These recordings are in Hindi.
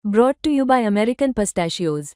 Brought to you by American Pistachios.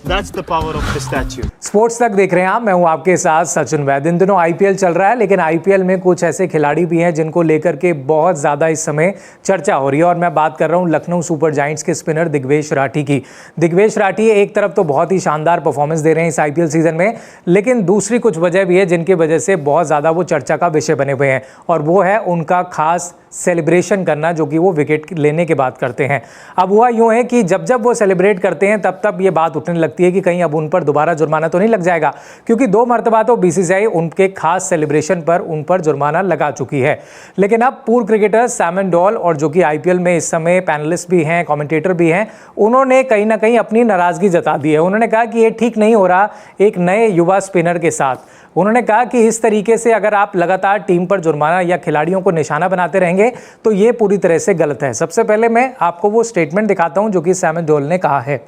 That's the power of pistachio. Sports तक देख रहे हैं आप, मैं हूं आपके साथ सचिन वैद। इन दिनों आईपीएल चल रहा है, लेकिन आईपीएल में कुछ ऐसे खिलाड़ी भी हैं जिनको लेकर के बहुत ज़्यादा इस समय चर्चा हो रही है। और मैं बात कर रहा हूं लखनऊ सुपर जायंट्स के स्पिनर दिग्वेश राठी की। दिग्वेश राठी एक तरफ तो बहुत ही शानदार परफॉर्मेंस दे रहे हैं इस आईपीएल सीजन में, लेकिन दूसरी कुछ वजह भी है जिनकी वजह से बहुत ज़्यादा वो चर्चा का विषय बने हुए हैं, और वो है उनका खास सेलिब्रेशन करना जो कि वो विकेट लेने के बाद करते हैं। अब हुआ यूँ है कि जब जब वो सेलिब्रेट करते हैं तब तब ये बात उठने लगती है कि कहीं अब उन पर दोबारा जुर्माना तो नहीं लग जाएगा, क्योंकि 2 मरतबा तो बीसीसीआई उनके खास सेलिब्रेशन पर उन पर जुर्माना लगा चुकी है। लेकिन अब पूर्व क्रिकेटर सैम डॉल, और जो कि आईपीएल में इस समय पैनलिस्ट भी हैं, कमेंटेटर भी हैं, उन्होंने कहीं ना कहीं अपनी नाराज़गी जता दी है। उन्होंने कहा कि ये ठीक नहीं हो रहा एक नए युवा स्पिनर के साथ। उन्होंने कहा कि इस तरीके से अगर आप लगातार टीम पर जुर्माना या खिलाड़ियों को निशाना बनाते रहेंगे तो ये पूरी तरह से गलत है। सबसे पहले मैं आपको वो स्टेटमेंट दिखाता हूं जो कि सैम डॉल ने कहा है।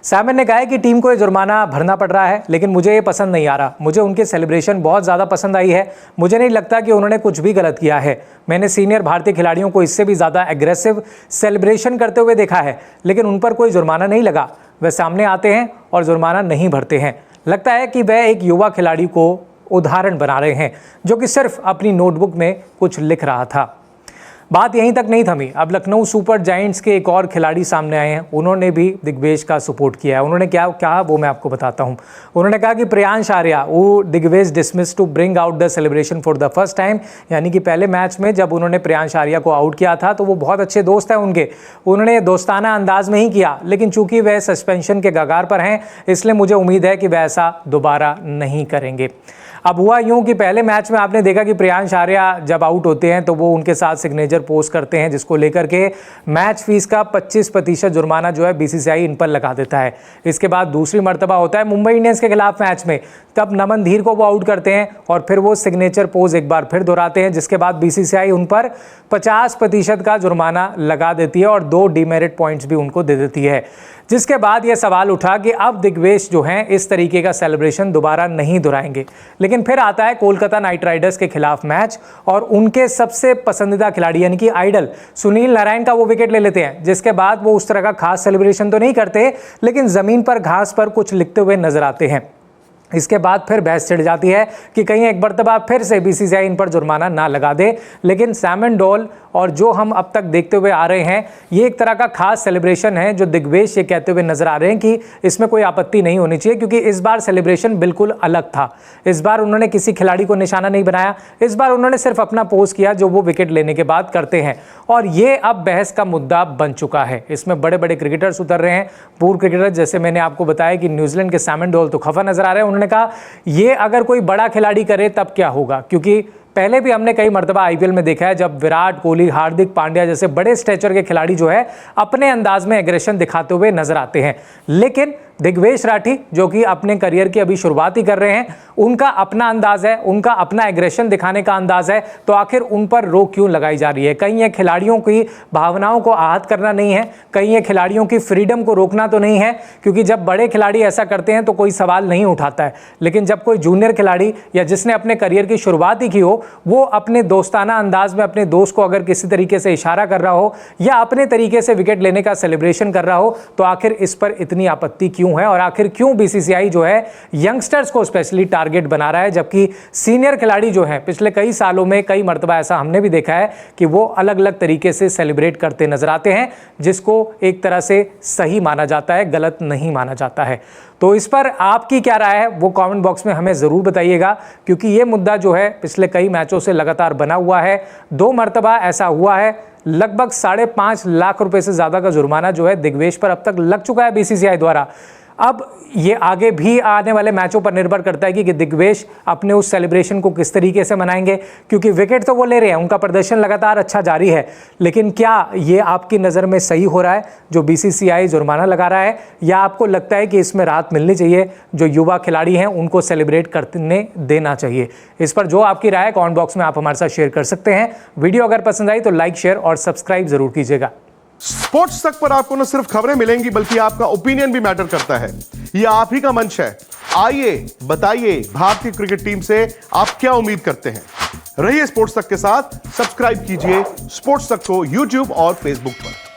सैम ने कहा है कि टीम को ये जुर्माना भरना पड़ रहा है, लेकिन मुझे ये पसंद नहीं आ रहा। मुझे उनके सेलिब्रेशन बहुत ज़्यादा पसंद आई है। मुझे नहीं लगता कि उन्होंने कुछ भी गलत किया है। मैंने सीनियर भारतीय खिलाड़ियों को इससे भी ज़्यादा एग्रेसिव सेलिब्रेशन करते हुए देखा है, लेकिन उन पर कोई जुर्माना नहीं लगा। वह सामने आते हैं और जुर्माना नहीं भरते हैं। लगता है कि वह एक युवा खिलाड़ी को उदाहरण बना रहे हैं जो कि सिर्फ अपनी नोटबुक में कुछ लिख रहा था। बात यहीं तक नहीं थमी। अब लखनऊ सुपर जायंट्स के एक और खिलाड़ी सामने आए हैं। उन्होंने भी दिग्वेश का सपोर्ट किया है। उन्होंने क्या कहा वो मैं आपको बताता हूं। उन्होंने कहा कि प्रियांश आर्या वो Digvesh dismiss to bring out the celebration for the first time, यानी कि पहले मैच में जब उन्होंने प्रियांश आर्या को आउट किया था तो वो बहुत अच्छे दोस्त हैं उनके, उन्होंने दोस्ताना अंदाज में ही किया, लेकिन चूंकि वह सस्पेंशन के कगार पर हैं इसलिए मुझे उम्मीद है कि वह ऐसा दोबारा नहीं करेंगे। अब हुआ यूं कि पहले मैच में आपने देखा कि प्रियांश आर्या जब आउट होते हैं तो वो उनके साथ सिग्नेचर पोस्ट करते हैं, जिसको लेकर के मैच फीस का 25% जुर्माना जो है बीसीसीआई इन पर लगा देता है। इसके बाद दूसरी मर्तबा होता है मुंबई इंडियंस के खिलाफ मैच में, तब नमन धीर को वो आउट करते हैं और फिर वो सिग्नेचर पोज एक बार फिर दोहराते हैं, जिसके बाद बीसीसीआई उन पर 50% का जुर्माना लगा देती है और 2 डीमेरिट पॉइंट्स भी उनको दे देती है। जिसके बाद ये सवाल उठा कि अब दिग्वेश जो हैं इस तरीके का सेलिब्रेशन दोबारा नहीं दोहराएंगे। लेकिन फिर आता है कोलकाता नाइट राइडर्स के खिलाफ मैच और उनके सबसे पसंदीदा खिलाड़ी यानी कि आइडल सुनील नारायण का वो विकेट ले लेते हैं, जिसके बाद वो उस तरह का खास सेलिब्रेशन तो नहीं करते, लेकिन ज़मीन पर घास पर कुछ लिखते हुए नजर आते हैं। इसके बाद फिर बहस छिड़ जाती है कि कहीं एक मर्तबा फिर से बीसीसीआई इन पर जुर्माना ना लगा दे। लेकिन सैम डॉल और जो हम अब तक देखते हुए आ रहे हैं ये एक तरह का खास सेलिब्रेशन है जो दिग्वेश ये कहते हुए नजर आ रहे हैं कि इसमें कोई आपत्ति नहीं होनी चाहिए, क्योंकि इस बार सेलिब्रेशन बिल्कुल अलग था। इस बार उन्होंने किसी खिलाड़ी को निशाना नहीं बनाया, इस बार उन्होंने सिर्फ अपना पोज किया जो वो विकेट लेने के बाद करते हैं, और ये अब बहस का मुद्दा बन चुका है। इसमें बड़े बड़े क्रिकेटर्स उतर रहे हैं। पूर्व क्रिकेटर जैसे मैंने आपको बताया कि न्यूजीलैंड के सैम डॉल तो खफा नजर आ रहे हैं। उन्होंने कहा ये अगर कोई बड़ा खिलाड़ी करे तब क्या होगा, क्योंकि पहले भी हमने कई मर्तबा आईपीएल में देखा है जब विराट कोहली, हार्दिक पांड्या जैसे बड़े स्टेचर के खिलाड़ी जो है अपने अंदाज में एग्रेशन दिखाते हुए नजर आते हैं। लेकिन दिग्वेश राठी जो कि अपने करियर की अभी शुरुआत ही कर रहे हैं, उनका अपना अंदाज है, उनका अपना एग्रेशन दिखाने का अंदाज है, तो आखिर उन पर रोक क्यों लगाई जा रही है? कहीं ये खिलाड़ियों की भावनाओं को आहत करना नहीं है, कहीं ये खिलाड़ियों की फ्रीडम को रोकना तो नहीं है, क्योंकि जब बड़े खिलाड़ी ऐसा करते हैं तो कोई सवाल नहीं उठाता है। लेकिन जब कोई जूनियर खिलाड़ी या जिसने अपने करियर की शुरुआत ही की हो वो अपने दोस्ताना अंदाज में अपने दोस्त को अगर किसी तरीके से इशारा कर रहा हो या अपने तरीके से विकेट लेने का सेलिब्रेशन कर रहा हो, तो आखिर इस पर इतनी आपत्ति क्यों है? और आखिर क्यों बीसीसीआई जो है यंगस्टर्स को स्पेशली टारगेट बना रहा है, जबकि सीनियर खिलाड़ी जो हैं पिछले कई सालों में कई मर्तबा ऐसा हमने भी देखा है कि वो अलग अलग तरीके से सेलिब्रेट करते नजर आते हैं, जिसको एक तरह से सही माना जाता है, गलत नहीं माना जाता है। तो इस पर आपकी क्या राय है वो कमेंट बॉक्स में हमें ज़रूर बताइएगा, क्योंकि ये मुद्दा जो है पिछले कई मैचों से लगातार बना हुआ है। 2 मर्तबा ऐसा हुआ है। लगभग 5.5 लाख रुपए से ज़्यादा का जुर्माना जो है दिग्वेश पर अब तक लग चुका है बीसीसीआई द्वारा। अब ये आगे भी आने वाले मैचों पर निर्भर करता है कि दिग्वेश अपने उस सेलिब्रेशन को किस तरीके से मनाएंगे, क्योंकि विकेट तो वो ले रहे हैं, उनका प्रदर्शन लगातार अच्छा जारी है। लेकिन क्या ये आपकी नज़र में सही हो रहा है जो बीसीसीआई जुर्माना लगा रहा है, या आपको लगता है कि इसमें राहत मिलनी चाहिए, जो युवा खिलाड़ी हैं उनको सेलिब्रेट करने देना चाहिए? इस पर जो आपकी राय है कमेंट बॉक्स में आप हमारे साथ शेयर कर सकते हैं। वीडियो अगर पसंद आई तो लाइक, शेयर और सब्सक्राइब जरूर कीजिएगा। स्पोर्ट्स तक पर आपको न सिर्फ खबरें मिलेंगी बल्कि आपका ओपिनियन भी मैटर करता है। ये आप ही का मंच है। आइए बताइए भारतीय क्रिकेट टीम से आप क्या उम्मीद करते हैं। रहिए स्पोर्ट्स तक के साथ, सब्सक्राइब कीजिए स्पोर्ट्स तक को यूट्यूब और फेसबुक पर।